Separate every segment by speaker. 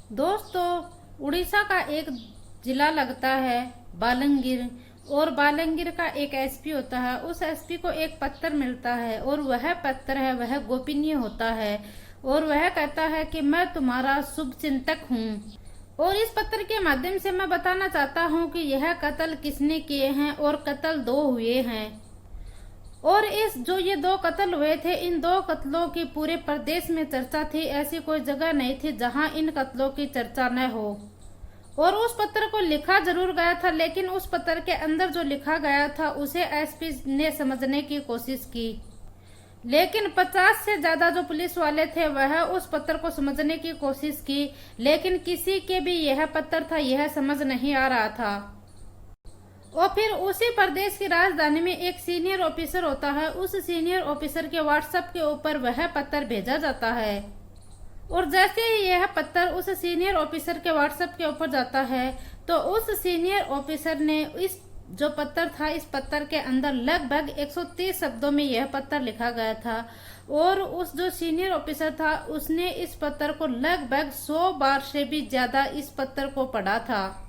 Speaker 1: दोस्तों, उड़ीसा का एक जिला लगता है बालंगीर, और बालंगीर का एक एसपी होता है। उस एसपी को एक पत्र मिलता है और वह पत्र है वह गोपनीय होता है और वह कहता है कि मैं तुम्हारा शुभ चिंतक हूँ। और इस पत्र के माध्यम से मैं बताना चाहता हूँ कि यह कत्ल किसने किए हैं, और कत्ल 2 हुए हैं। और इस जो ये 2 कत्ल हुए थे, इन 2 कत्लों की पूरे प्रदेश में चर्चा थी। ऐसी कोई जगह नहीं थी जहां इन कत्लों की चर्चा न हो। और उस पत्र को लिखा जरूर गया था, लेकिन उस पत्र के अंदर जो लिखा गया था उसे एसपी ने समझने की कोशिश की, लेकिन 50 से ज्यादा जो पुलिस वाले थे वह उस पत्र को समझने की कोशिश की, लेकिन किसी के भी यह पत्र था यह समझ नहीं आ रहा था। और फिर उसी प्रदेश की राजधानी में एक सीनियर ऑफिसर होता है। उस सीनियर ऑफिसर के व्हाट्सएप के ऊपर वह पत्र भेजा जाता है, और जैसे ही यह पत्र उस सीनियर ऑफिसर के व्हाट्सएप के ऊपर जाता है तो उस सीनियर ऑफिसर ने इस जो पत्र था, इस पत्र के अंदर लगभग 130 शब्दों में यह पत्र लिखा गया था। और उस जो सीनियर ऑफिसर था उसने इस पत्र को लगभग 100 बार से भी ज्यादा इस पत्र को पढ़ा था।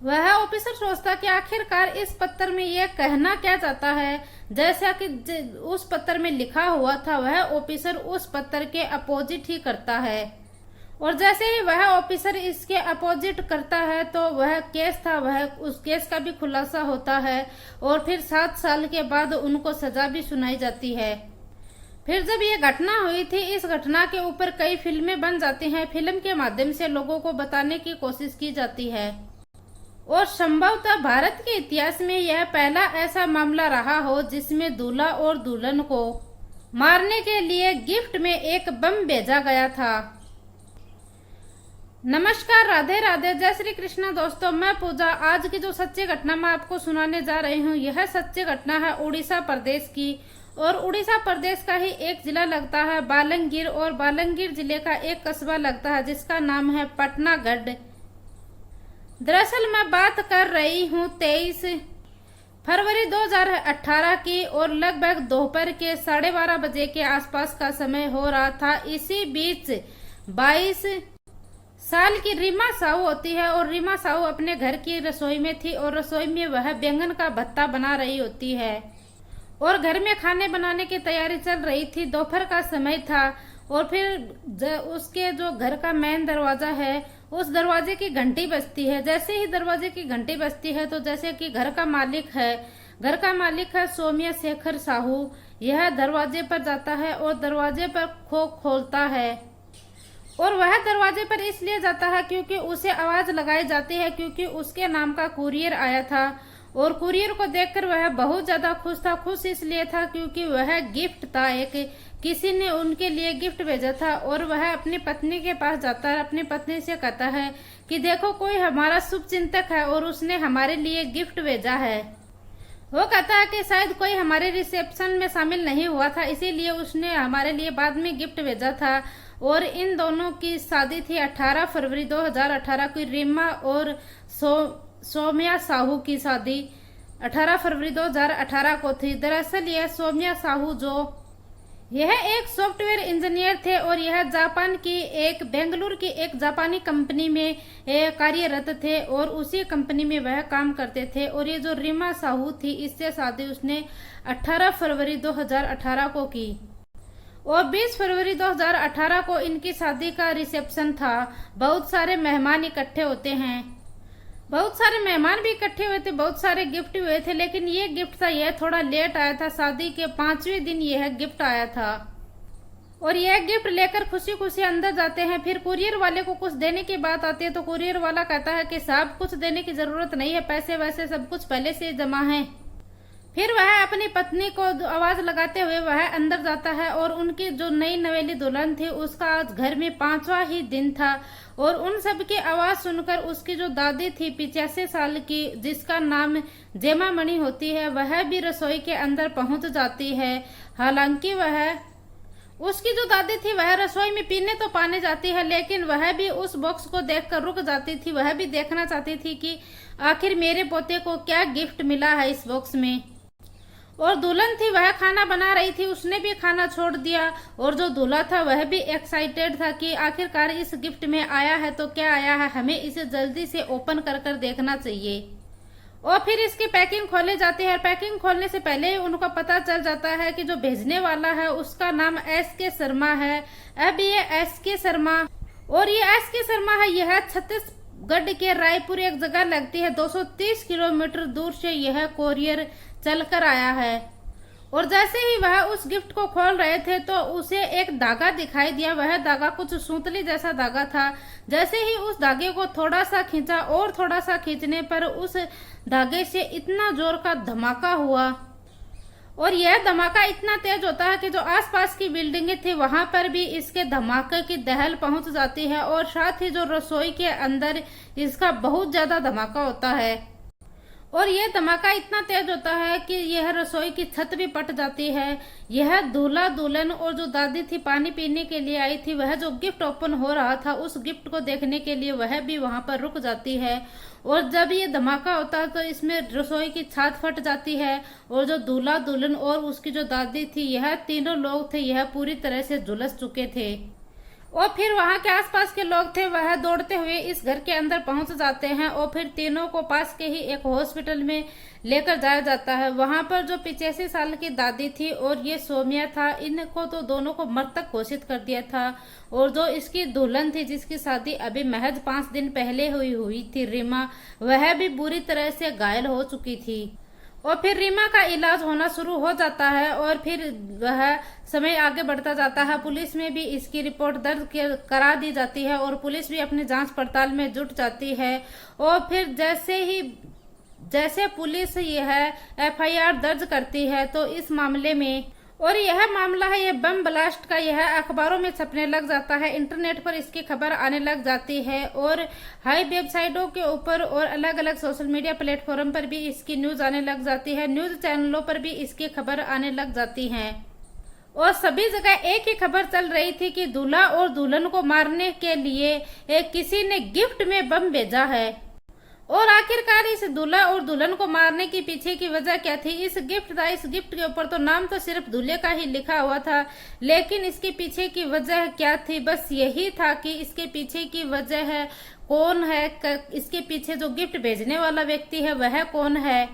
Speaker 1: वह ऑफिसर सोचता कि आखिरकार इस पत्र में यह कहना क्या चाहता है। जैसा कि उस पत्र में लिखा हुआ था वह ऑफिसर उस पत्र के अपोजिट ही करता है, और जैसे ही वह ऑफिसर इसके अपोजिट करता है तो वह केस था, वह उस केस का भी खुलासा होता है, और फिर 7 साल के बाद उनको सजा भी सुनाई जाती है। फिर जब ये घटना हुई थी, इस घटना के ऊपर कई फिल्में बन जाती हैं। फिल्म के माध्यम से लोगों को बताने की कोशिश की जाती है, और संभवतः भारत के इतिहास में यह पहला ऐसा मामला रहा हो जिसमें दूल्हा और दुल्हन को मारने के लिए गिफ्ट में एक बम भेजा गया था। नमस्कार, राधे राधे, जय श्री कृष्ण। दोस्तों, मैं पूजा। आज की जो सच्ची घटना मैं आपको सुनाने जा रही हूँ, यह सच्ची घटना है उड़ीसा प्रदेश की, और उड़ीसा प्रदेश का ही एक जिला लगता है बालंगीर, और बालंगीर जिले का एक कस्बा लगता है जिसका नाम है पटनागढ़। दरअसल मैं बात कर रही हूँ 23 फरवरी 2018 की, और लगभग दोपहर के 12:30 बजे के आसपास का समय हो रहा था। इसी बीच 22 साल की रीमा साहू होती है, और रीमा साहू अपने घर की रसोई में थी, और रसोई में वह बैंगन का भत्ता बना रही होती है, और घर में खाने बनाने की तैयारी चल रही थी। दोपहर का समय था, और फिर उसके जो घर का मेन दरवाजा है उस दरवाजे की घंटी बजती है। जैसे ही दरवाजे की घंटी बजती है तो जैसे कि घर का मालिक है सौम्या शेखर साहू, यह दरवाजे पर जाता है और दरवाजे पर खोलता है। और वह दरवाजे पर इसलिए जाता है क्योंकि उसे आवाज लगाई जाती है, क्योंकि उसके नाम का कुरियर आया था, और कुरियर को देखकर वह बहुत ज्यादा खुश था। खुश इसलिए था क्योंकि वह गिफ्ट था, एक किसी ने उनके लिए गिफ्ट भेजा था। और वह अपनी पत्नी के पास जाता है, अपनी पत्नी से कहता है कि देखो, कोई हमारा शुभ चिंतक है और उसने हमारे लिए गिफ्ट भेजा है। वो कहता है कि शायद कोई हमारे रिसेप्शन में शामिल नहीं हुआ था, इसीलिए उसने हमारे लिए बाद में गिफ्ट भेजा था। और इन दोनों की शादी थी 18 फरवरी 2018 की। रीमा और सौम्या साहू की शादी 18 फरवरी 2018 को थी। दरअसल यह सौम्या साहू यह एक सॉफ्टवेयर इंजीनियर थे, और यह जापान की बेंगलुरु की एक जापानी कंपनी में कार्यरत थे, और उसी कंपनी में वह काम करते थे। और ये जो रीमा साहू थी, इससे शादी उसने 18 फरवरी 2018 को की, और 20 फरवरी 2018 को इनकी शादी का रिसेप्शन था। बहुत सारे मेहमान इकट्ठे होते हैं, बहुत सारे मेहमान भी इकट्ठे हुए थे, बहुत सारे गिफ्ट हुए थे, लेकिन ये गिफ्ट था यह थोड़ा लेट आया था। शादी के 5वें दिन यह गिफ्ट आया था, और यह गिफ्ट लेकर खुशी खुशी अंदर जाते हैं। फिर कुरियर वाले को कुछ देने की बात आती है, तो कुरियर वाला कहता है कि साहब, कुछ देने की जरूरत नहीं है, पैसे वैसे सब कुछ पहले से जमा है। फिर वह अपनी पत्नी को आवाज लगाते हुए वह अंदर जाता है, और उनकी जो नई नवेली दुल्हन थी उसका आज घर में 5वां ही दिन था। और उन सब की आवाज सुनकर उसकी जो दादी थी 85 साल की, जिसका नाम जेमा मणि होती है, वह भी रसोई के अंदर पहुंच जाती है। हालांकि उसकी जो दादी थी वह रसोई में पीने तो पाने जाती है, लेकिन वह भी उस बॉक्स को देखकर रुक जाती थी। वह भी देखना चाहती थी कि आखिर मेरे पोते को क्या गिफ्ट मिला है इस बॉक्स में। और दुल्हन थी वह खाना बना रही थी, उसने भी खाना छोड़ दिया। और जो दूल्हा था वह भी एक्साइटेड था कि आखिरकार इस गिफ्ट में आया है तो क्या आया है, हमें इसे जल्दी से ओपन कर कर देखना चाहिए। और फिर इसकी पैकिंग खोले जाती है। पैकिंग खोलने से पहले ही उनको पता चल जाता है कि जो भेजने वाला है उसका नाम SK शर्मा है। अब ये SK शर्मा और ये SK शर्मा है, यह छत्तीसगढ़ के रायपुर एक जगह लगती है 230 किलोमीटर दूर से यह कोरियर चलकर आया है। और जैसे ही वह उस गिफ्ट को खोल रहे थे तो उसे एक धागा दिखाई दिया। वह धागा कुछ सूतली जैसा धागा था। जैसे ही उस धागे को थोड़ा सा खींचा और थोड़ा सा खींचने पर उस धागे से इतना जोर का धमाका हुआ। और यह धमाका इतना तेज होता है कि जो आसपास की बिल्डिंगें थी वहां पर भी इसके धमाके की दहल पहुंच जाती है। और साथ ही जो रसोई के अंदर इसका बहुत ज्यादा धमाका होता है। और यह धमाका इतना तेज होता है कि यह रसोई की छत भी फट जाती है। यह दूल्हा दुल्हन और जो दादी थी पानी पीने के लिए आई थी, वह जो गिफ्ट ओपन हो रहा था उस गिफ्ट को देखने के लिए वह भी वहां पर रुक जाती है। और जब ये धमाका होता है तो इसमें रसोई की छत फट जाती है। और जो दूल्हा दुल्हन और उसकी जो दादी थी, यह तीनों लोग थे, यह पूरी तरह से झुलस चुके थे। और फिर वहां के आसपास के लोग थे वह दौड़ते हुए इस घर के अंदर पहुंच जाते हैं। और फिर तीनों को पास के ही एक हॉस्पिटल में लेकर जाया जाता है। वहां पर जो 85 साल की दादी थी और ये सोमिया था, इनको तो दोनों को मृतक घोषित कर दिया था। और जो इसकी दुल्हन थी जिसकी शादी अभी महज 5 दिन पहले हुई थी, रीमा, वह भी बुरी तरह से घायल हो चुकी थी। और फिर रीमा का इलाज होना शुरू हो जाता है। और फिर वह समय आगे बढ़ता जाता है। पुलिस में भी इसकी रिपोर्ट दर्ज करा दी जाती है और पुलिस भी अपनी जांच पड़ताल में जुट जाती है। और फिर जैसे पुलिस यह FIR दर्ज करती है तो इस मामले में, और यह मामला है ये बम ब्लास्ट का, यह अखबारों में छपने लग जाता है, इंटरनेट पर इसकी खबर आने लग जाती है। और हाई वेबसाइटों के ऊपर और अलग अलग सोशल मीडिया प्लेटफॉर्म पर भी इसकी न्यूज आने लग जाती है। न्यूज चैनलों पर भी इसकी खबर आने लग जाती है। और सभी जगह एक ही खबर चल रही थी कि दूल्हा और दुल्हन को मारने के लिए किसी ने गिफ्ट में बम भेजा है। और आखिरकार इस दूल्हा और दुल्हन को मारने के पीछे की वजह क्या थी? इस गिफ्ट के ऊपर तो नाम तो सिर्फ दूल्हे का ही लिखा हुआ था, लेकिन इसके पीछे की वजह क्या थी? बस यही था कि इसके पीछे की वजह है कौन है, इसके पीछे जो गिफ्ट भेजने वाला व्यक्ति है वह कौन है।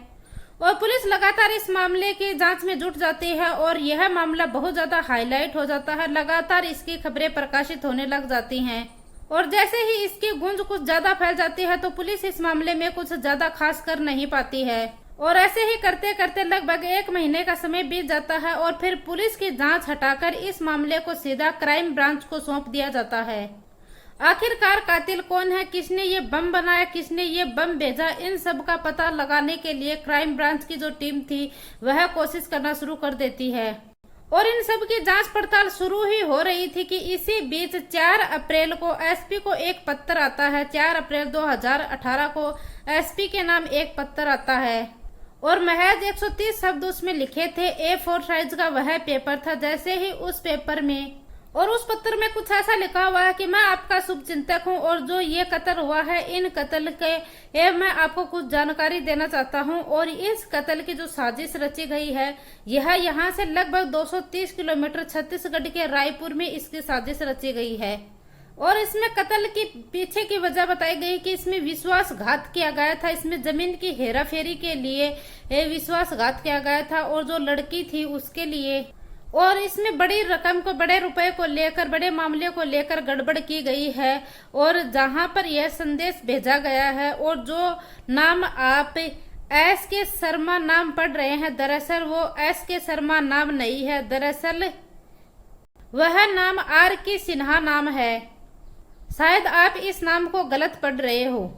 Speaker 1: और पुलिस लगातार इस मामले की जांच में जुट जाती है और यह मामला बहुत ज्यादा हाईलाइट हो जाता है। लगातार इसकी खबरें प्रकाशित होने लग जाती हैं। और जैसे ही इसकी गूंज कुछ ज्यादा फैल जाती है तो पुलिस इस मामले में कुछ ज्यादा खास कर नहीं पाती है। और ऐसे ही करते करते लगभग 1 महीने का समय बीत जाता है और फिर पुलिस की जांच हटाकर इस मामले को सीधा क्राइम ब्रांच को सौंप दिया जाता है। आखिरकार कातिल कौन है, किसने ये बम बनाया, किसने ये बम भेजा, इन सब का पता लगाने के लिए क्राइम ब्रांच की जो टीम थी वह कोशिश करना शुरू कर देती है। और इन सब की जांच पड़ताल शुरू ही हो रही थी कि इसी बीच 4 अप्रैल को SP को एक पत्र आता है। 4 अप्रैल 2018 को SP के नाम एक पत्र आता है और महज 130 शब्द उसमें लिखे थे। A4 साइज का वह पेपर था। जैसे ही उस पेपर में और उस पत्र में कुछ ऐसा लिखा हुआ है कि मैं आपका शुभ चिंतक हूं और जो ये कत्ल हुआ है, इन कत्ल के मैं आपको कुछ जानकारी देना चाहता हूं। और इस कत्ल की जो साजिश रची गई है, यह यहाँ से लगभग 230 किलोमीटर छत्तीसगढ़ के रायपुर में इसकी साजिश रची गई है। और इसमें कत्ल की पीछे की वजह बताई गई कि इसमें विश्वासघात किया गया था। इसमें जमीन की हेराफेरी के लिए विश्वासघात किया गया था और जो लड़की थी उसके लिए। और इसमें बड़ी रकम को, बड़े रुपए को लेकर, बड़े मामले को लेकर गड़बड़ की गई है। और जहां पर यह संदेश भेजा गया है और जो नाम आप SK शर्मा नाम पढ़ रहे हैं, दरअसल वो SK शर्मा नाम नहीं है, दरअसल वह नाम RK सिन्हा नाम है। शायद आप इस नाम को गलत पढ़ रहे हो।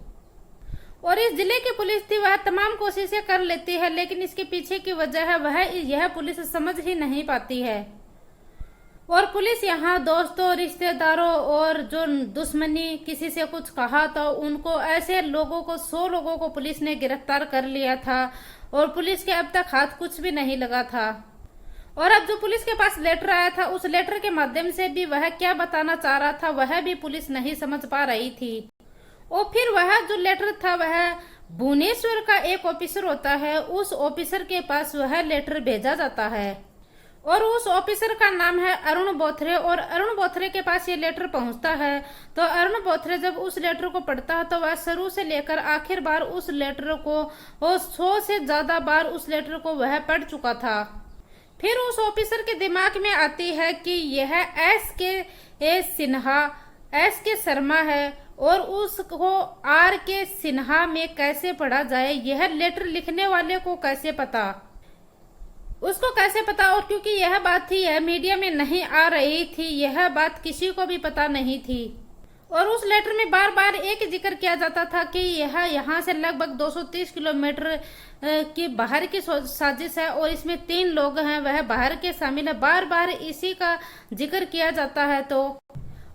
Speaker 1: और इस जिले की पुलिस थी वह तमाम कोशिशें कर लेती है, लेकिन इसके पीछे की वजह है वह यह पुलिस समझ ही नहीं पाती है। और पुलिस यहाँ दोस्तों, रिश्तेदारों और जो दुश्मनी, किसी से कुछ कहा तो उनको, ऐसे लोगों को 100 लोगों को पुलिस ने गिरफ्तार कर लिया था और पुलिस के अब तक हाथ कुछ भी नहीं लगा था। और अब जो पुलिस के पास लेटर आया था, उस लेटर के माध्यम से भी वह क्या बताना चाह रहा था वह भी पुलिस नहीं समझ पा रही थी। और फिर वह जो लेटर था वह भुवनेश्वर का एक ऑफिसर होता है, उस ऑफिसर के पास वह लेटर भेजा जाता है और उस ऑफिसर का नाम है अरुण बोथरे। और अरुण बोथरे के पास ये लेटर पहुंचता है। तो अरुण बोथरे जब उस लेटर को पढ़ता है तो वह शुरू से लेकर आखिर बार उस लेटर को और 100 से ज्यादा बार उस लेटर को वह पढ़ चुका था। फिर उस ऑफिसर के दिमाग में आती है कि यह एस के शर्मा है और उसको आर के सिन्हा में कैसे पढ़ा जाए, यह लेटर लिखने वाले को कैसे पता, उसको कैसे पता। और क्योंकि यह बात थी, यह मीडिया में नहीं आ रही थी, यह बात किसी को भी पता नहीं थी। और उस लेटर में बार बार एक जिक्र किया जाता था कि यह यहाँ से लगभग 230 किलोमीटर की बाहर की साजिश है और इसमें 3 लोग हैं, वह बाहर के शामिल है। बार बार इसी का जिक्र किया जाता है। तो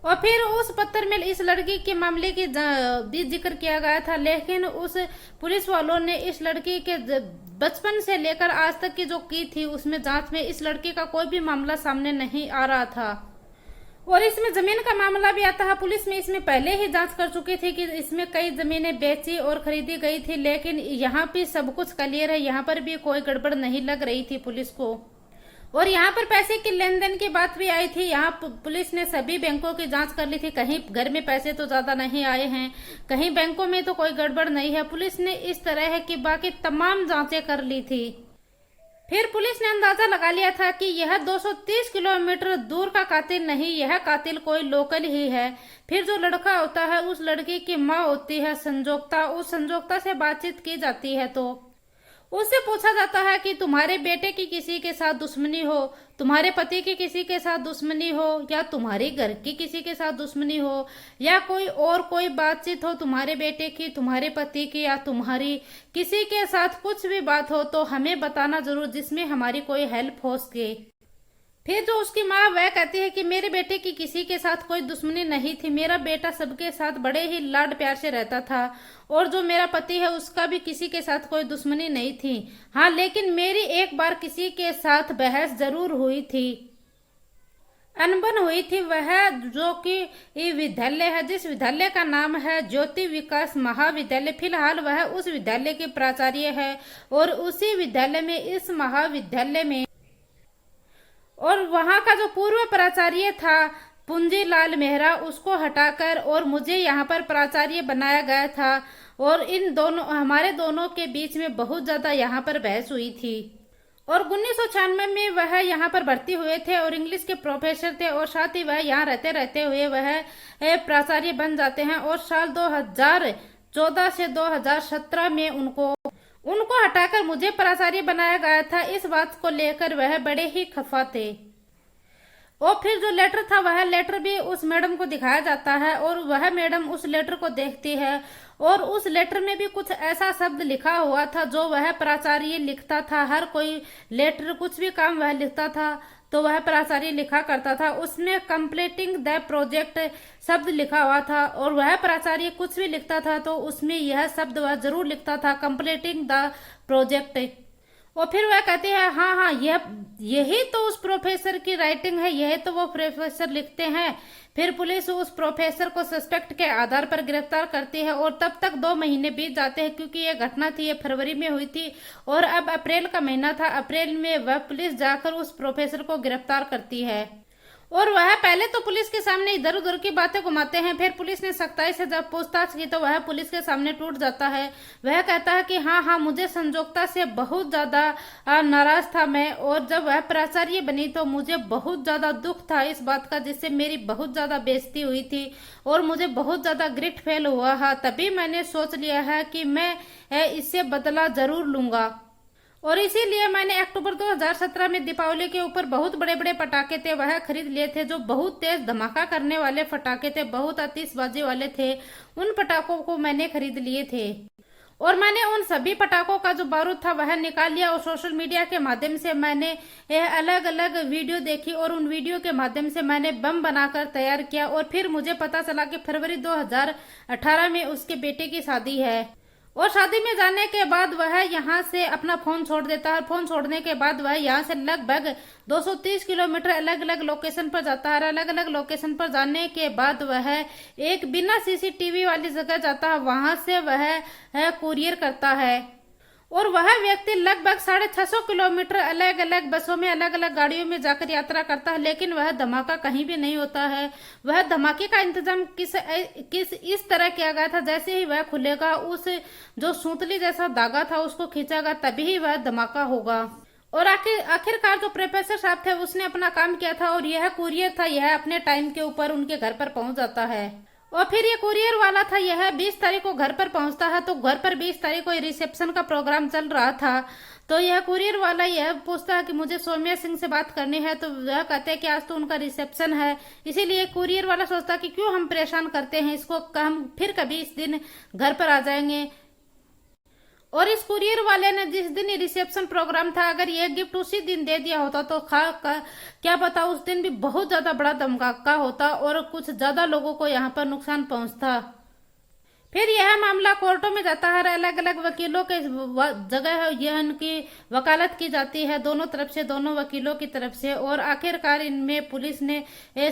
Speaker 1: और फिर उस पत्र में इस लड़की के मामले की भी जिक्र किया गया था, लेकिन उस पुलिस वालों ने इस लड़की के बचपन से लेकर आज तक की जो की थी उसमें जांच में इस लड़की का कोई भी मामला सामने नहीं आ रहा था। और इसमें जमीन का मामला भी आता है। पुलिस में इसमें पहले ही जांच कर चुकी थी कि इसमें कई जमीनें बेची और खरीदी गई थी, लेकिन यहाँ भी सब कुछ क्लियर है, यहाँ पर भी कोई गड़बड़ नहीं लग रही थी पुलिस को। और यहाँ पर पैसे की लेन देन की बात भी आई थी। यहाँ पुलिस ने सभी बैंकों की जांच कर ली थी, कहीं घर में पैसे तो ज्यादा नहीं आए हैं, कहीं बैंकों में तो कोई गड़बड़ नहीं है। पुलिस ने इस तरह है कि बाकी तमाम जांचें कर ली थी। फिर पुलिस ने अंदाजा लगा लिया था कि यह 230 किलोमीटर दूर का कातिल नहीं, यह कातिल कोई लोकल ही है। फिर जो लड़का होता है उस लड़की की माँ होती है संजोक्ता, उस संजोक्ता से बातचीत की जाती है। तो उससे पूछा जाता है कि तुम्हारे बेटे की किसी के साथ दुश्मनी हो, तुम्हारे पति की किसी के साथ दुश्मनी हो, या तुम्हारे घर की किसी के साथ दुश्मनी हो, या कोई बातचीत हो तुम्हारे बेटे की, तुम्हारे पति की, या तुम्हारी किसी के साथ कुछ भी बात हो तो हमें बताना जरूर, जिसमें हमारी कोई हेल्प हो सके। फिर जो उसकी माँ वह कहती है कि मेरे बेटे की किसी के साथ कोई दुश्मनी नहीं थी, मेरा बेटा सबके साथ बड़े ही लाड प्यार से रहता था, और जो मेरा पति है उसका भी किसी के साथ कोई दुश्मनी नहीं थी। हाँ, लेकिन मेरी एक बार किसी के साथ बहस जरूर हुई थी, अनबन हुई थी। वह जो कि विद्यालय है, जिस विद्यालय का नाम है ज्योति विकास महाविद्यालय, फिलहाल वह उस विद्यालय की प्राचार्य है। और उसी विद्यालय में, इस महाविद्यालय में, और वहां का जो पूर्व प्राचार्य था पुंजीलाल मेहरा, उसको हटाकर और मुझे यहाँ पर प्राचार्य बनाया गया था। और इन दोनों, हमारे दोनों के बीच में बहुत ज्यादा यहाँ पर बहस हुई थी। और 1996 में वह यहाँ पर भर्ती हुए थे और इंग्लिश के प्रोफेसर थे, और साथ ही वह यहाँ रहते रहते हुए वह प्राचार्य बन जाते हैं। और साल 2014 से 2017 में उनको हटाकर मुझे प्राचार्य बनाया गया था। इस बात को लेकर वह बड़े ही खफा थे। और फिर जो लेटर था, वह लेटर भी उस मैडम को दिखाया जाता है और वह मैडम उस लेटर को देखती है। और उस लेटर में भी कुछ ऐसा शब्द लिखा हुआ था जो वह प्राचार्य लिखता था। हर कोई लेटर, कुछ भी काम वह लिखता था तो वह प्राचार्य लिखा करता था। उसमें कंप्लीटिंग द प्रोजेक्ट शब्द लिखा हुआ था, और वह प्राचार्य कुछ भी लिखता था तो उसमें यह शब्द वह जरूर लिखता था, कंप्लीटिंग द प्रोजेक्ट। और फिर वह कहते हैं हाँ, यही तो उस प्रोफेसर की राइटिंग है, यही तो वो प्रोफेसर लिखते हैं। फिर पुलिस उस प्रोफेसर को सस्पेक्ट के आधार पर गिरफ्तार करती है, और तब तक 2 महीने बीत जाते हैं, क्योंकि ये घटना थी, ये फरवरी में हुई थी और अब अप्रैल का महीना था। अप्रैल में वह पुलिस जाकर उस प्रोफेसर को गिरफ्तार करती है। और वह पहले तो पुलिस के सामने इधर उधर की बातें घुमाते हैं। फिर पुलिस ने सख्ताई से जब पूछताछ की तो वह पुलिस के सामने टूट जाता है। वह कहता है कि हाँ, मुझे संजोक्ता से बहुत ज्यादा नाराज था मैं, और जब वह प्राचार्य बनी तो मुझे बहुत ज्यादा दुख था इस बात का, जिससे मेरी बहुत ज्यादा बेइज्जती हुई थी और मुझे बहुत ज्यादा गिल्ट फील हुआ है। तभी मैंने सोच लिया है कि मैं इससे बदला जरूर लूंगा। और इसीलिए मैंने अक्टूबर 2017 में दीपावली के ऊपर बहुत बड़े बड़े पटाखे थे वह खरीद लिए थे, जो बहुत तेज धमाका करने वाले पटाखे थे, बहुत आतिशबाजी वाले थे। उन पटाखों को मैंने खरीद लिए थे और मैंने उन सभी पटाखों का जो बारूद था वह निकाल लिया। और सोशल मीडिया के माध्यम से मैंने अलग अलग वीडियो देखी और उन वीडियो के माध्यम से मैंने बम बनाकर तैयार किया। और फिर मुझे पता चला कि फरवरी 2018 में उसके बेटे की शादी है। और शादी में जाने के बाद वह यहाँ से अपना फोन छोड़ देता है। फोन छोड़ने के बाद वह यहाँ से लगभग 230 किलोमीटर अलग अलग लोकेशन पर जाता है। अलग अलग लोकेशन पर जाने के बाद वह एक बिना सीसीटीवी वाली जगह जाता है, वहां से वह कुरियर करता है। और वह व्यक्ति लगभग 650 किलोमीटर अलग अलग बसों में, अलग अलग गाड़ियों में जाकर यात्रा करता है, लेकिन वह धमाका कहीं भी नहीं होता है। वह धमाके का इंतजाम किस इस तरह किया गया था, जैसे ही वह खुलेगा, उस जो सूतली जैसा धागा था उसको खींचेगा, तभी ही वह धमाका होगा। और आखिरकार जो प्रोफेसर साहब थे उसने अपना काम किया था, और यह कुरियर था, यह अपने टाइम के ऊपर उनके घर पर पहुंच जाता है। और फिर ये कुरियर वाला था, यह 20 तारीख को घर पर पहुंचता है। तो घर पर 20 तारीख को रिसेप्शन का प्रोग्राम चल रहा था, तो यह कुरियर वाला यह पूछता है कि मुझे सौम्या सिंह से बात करनी है। तो वह कहते हैं कि आज तो उनका रिसेप्शन है, इसीलिए कुरियर वाला सोचता है कि क्यों हम परेशान करते हैं इसको, हम फिर कभी इस दिन घर पर आ जाएंगे। और इस कुरियर वाले ने जिस दिन रिसेप्शन प्रोग्राम था, अगर ये गिफ्ट उसी दिन दे दिया होता तो क्या पता उस दिन भी बहुत ज्यादा बड़ा धमाका होता और कुछ ज्यादा लोगों को यहाँ पर नुकसान पहुंचता। फिर यह मामला कोर्टों में जाता है। अलग अलग वकीलों के जगह यह इनकी वकालत की जाती है, दोनों तरफ से, दोनों वकीलों की तरफ से। और आखिरकार इनमें पुलिस ने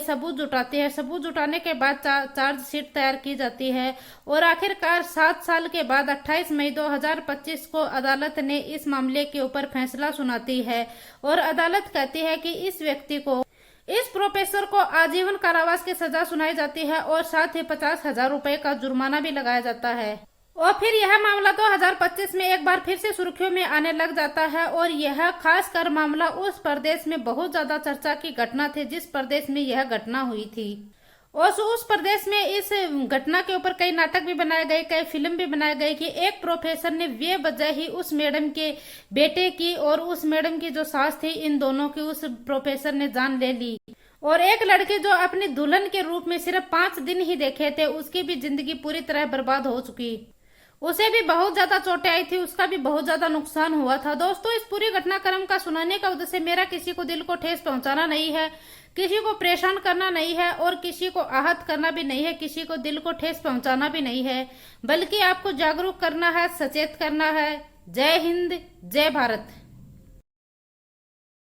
Speaker 1: सबूत जुटाते हैं। सबूत जुटाने के बाद चार्जशीट तैयार की जाती है। और आखिरकार 7 साल के बाद 28 मई 2025 को अदालत ने इस मामले के ऊपर फैसला सुनाती है। और अदालत कहती है कि इस व्यक्ति को, इस प्रोफेसर को आजीवन कारावास की सजा सुनाई जाती है और साथ ही 50,000 रुपए का जुर्माना भी लगाया जाता है। और फिर यह मामला 2025 में एक बार फिर से सुर्खियों में आने लग जाता है। और यह खासकर मामला उस प्रदेश में बहुत ज्यादा चर्चा की घटना थी जिस प्रदेश में यह घटना हुई थी। और उस प्रदेश में इस घटना के ऊपर कई नाटक भी बनाए गए, कई फिल्म भी बनाए गए कि एक प्रोफेसर ने बेवजह ही उस मैडम के बेटे की और उस मैडम की जो सास थी, इन दोनों की उस प्रोफेसर ने जान ले ली। और एक लड़के जो अपनी दुल्हन के रूप में सिर्फ 5 दिन ही देखे थे, उसकी भी जिंदगी पूरी तरह बर्बाद हो चुकी। उसे भी बहुत ज्यादा चोटें आई थी, उसका भी बहुत ज्यादा नुकसान हुआ था। दोस्तों, इस पूरी घटनाक्रम का सुनाने का उद्देश्य मेरा किसी को दिल को ठेस पहुंचाना नहीं है, किसी को परेशान करना नहीं है और किसी को आहत करना भी नहीं है, किसी को दिल को ठेस पहुंचाना भी नहीं है, बल्कि आपको जागरूक करना है, सचेत करना है। जय हिंद, जय भारत।